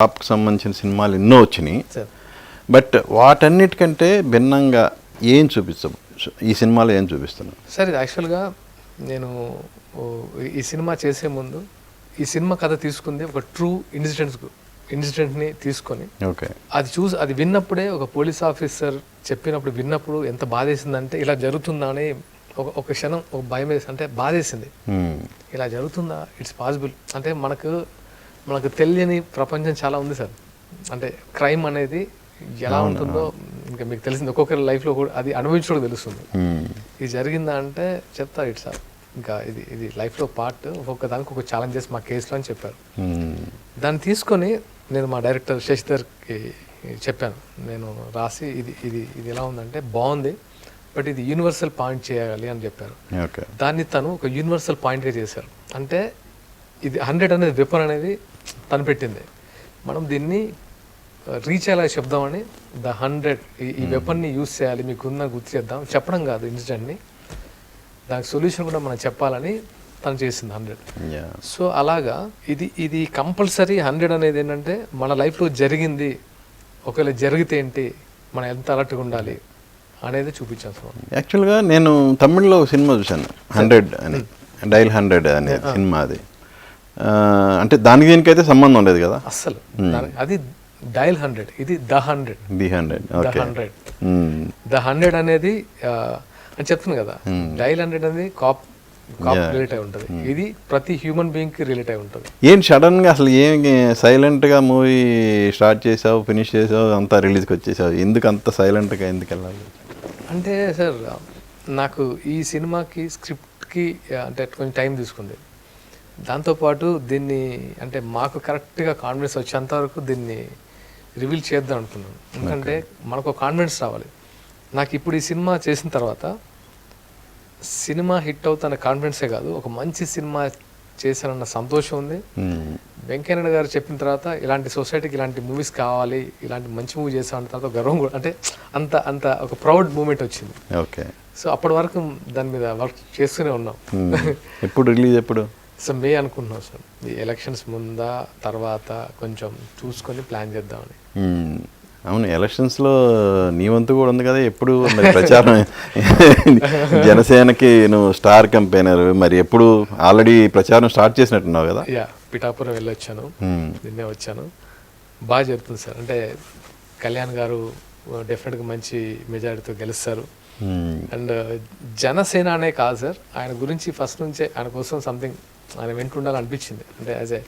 టాప్కి సంబంధించిన సినిమాలు ఎన్నో వచ్చినాయి. సార్ బట్ వాటన్నిటికంటే భిన్నంగా ఏం చూపిస్తాం ఈ సినిమాలో ఏం చూపిస్తున్నాం? సార్ ఇది యాక్చువల్గా నేను ఈ సినిమా చేసే ముందు ఈ సినిమా కథ తీసుకుంది ఒక ట్రూ ఇన్సిడెంట్ని తీసుకొని ఓకే అది విన్నప్పుడే ఒక పోలీస్ ఆఫీసర్ చెప్పినప్పుడు విన్నప్పుడు ఎంత బాధేసిందంటే ఇలా జరుగుతుందా అని ఒక క్షణం ఒక భయం వేసి అంటే బాధేసింది. ఇలా జరుగుతుందా, ఇట్స్ పాసిబుల్ అంటే మనకు తెలియని ప్రపంచం చాలా ఉంది సార్. అంటే క్రైమ్ అనేది ఎలా ఉంటుందో ఇంకా మీకు తెలిసింది, ఒక్కొక్కరి లైఫ్లో కూడా అది అనుభవించడం తెలుస్తుంది. ఇది జరిగిందా అంటే చెప్తా ఇట్స్ ఇంకా ఇది లైఫ్లో పార్ట్, ఒక్కొక్క దానికి ఒక ఛాలెంజెస్ మా కేసులో అని చెప్పారు. దాన్ని తీసుకొని నేను మా డైరెక్టర్ శశిధర్కి చెప్పాను, నేను రాసి ఇది ఎలా ఉందంటే బాగుంది, బట్ ఇది యూనివర్సల్ పాయింట్ చేయాలి అని చెప్పారు. దాన్ని తను ఒక యూనివర్సల్ పాయింట్గా చేశారు. అంటే ఇది 100 అనేది వెపన్ అనేది తను పెట్టింది, మనం దీన్ని రీచ్ అయ్యేలా చెప్దామని ద 100 ఈ వెపన్ని యూజ్ చేయాలి, మీకున్న గుర్తు చేద్దాం చెప్పడం కాదు ఇన్సిడెంట్ని, దానికి సొల్యూషన్ కూడా మనం చెప్పాలని తను చేసింది 100. సో అలాగా ఇది కంపల్సరీ 100 అనేది ఏంటంటే మన లైఫ్లో జరిగింది, ఒకవేళ జరిగితే ఏంటి, మనం ఎంత అలర్ట్గా ఉండాలి అనేది చూపించాను సార్. యాక్చువల్గా నేను తమిళ్లో సినిమా చూశాను 100 అని, డైల్ 100 అనే సినిమా. అది అంటే దానికి దీనికైతే సంబంధం లేదు కదా అస్సలు. అది డైల్ 100, ఇది ద 100. ద 100 అనేది అని చెప్తుంది కదా, డైల్ 100 అనేది కాప్ రిలేట్ అయి ఉంటుంది, ఇది ప్రతి హ్యూమన్ బీయింగ్ కి రిలేట్ అయి ఉంటుంది. ఏం సడన్ గా అసలు ఏం సైలెంట్ గా మూవీ స్టార్ట్ చేసావు, ఫినిష్ చేసావు, అంతా రిలీజ్కి వచ్చేసావు, ఎందుకు అంత సైలెంట్ గా ఎందుకు వెళ్ళాలి? అంటే సార్ నాకు ఈ సినిమాకి స్క్రిప్ట్కి అంటే కొంచెం టైం తీసుకుంది. దాంతోపాటు దీన్ని అంటే మాకు కరెక్ట్గా కాన్ఫిడెన్స్ వచ్చేంత వరకు దీన్ని రివీల్ చేద్దాం అనుకున్నాను. ఎందుకంటే మనకు కాన్ఫిడెన్స్ రావాలి. నాకు ఇప్పుడు ఈ సినిమా చేసిన తర్వాత సినిమా హిట్ అవుతున్న కాన్ఫిడెన్సే కాదు, ఒక మంచి సినిమా చేశానన్న సంతోషం ఉంది. వెంకయ్యనాయుడు గారు చెప్పిన తర్వాత ఇలాంటి సొసైటీకి ఇలాంటి మూవీస్ కావాలి, ఇలాంటి మంచి మూవీ చేసామన్న తర్వాత గర్వం కూడా, అంటే అంత ఒక ప్రౌడ్ మూమెంట్ వచ్చింది. ఓకే, సో అప్పటి వరకు దాని మీద వర్క్ చేస్తూనే ఉన్నాం. ఎప్పుడు రిలీజ్ ఎప్పుడు? సో మే అనుకుంటున్నాం సార్, ఈ ఎలక్షన్స్ ముందా తర్వాత కొంచెం చూసుకొని ప్లాన్ చేద్దామని. అవును, ఎలక్షన్స్లో నీ వంతు కూడా ఉంది కదా, ఎప్పుడు మరి ప్రచారం జనసేనకి నువ్వు స్టార్ కంపెయినర్, మరి ఎప్పుడు ఆల్రెడీ ప్రచారం స్టార్ట్ చేసినట్టున్నావు కదా? పిఠాపురం వెళ్ళొచ్చాను, నిన్నే వచ్చాను. బాగా జరుగుతుంది సార్. అంటే కళ్యాణ్ గారు డెఫినెట్గా మంచి మెజారిటీతో గెలుస్తారు. అండ్ జనసేన అనే కాదు సార్, ఆయన గురించి ఫస్ట్ నుంచే ఆయన కోసం సంథింగ్ ఆయన వెంటుండాలని అనిపించింది. అంటే యాజ్ ఏ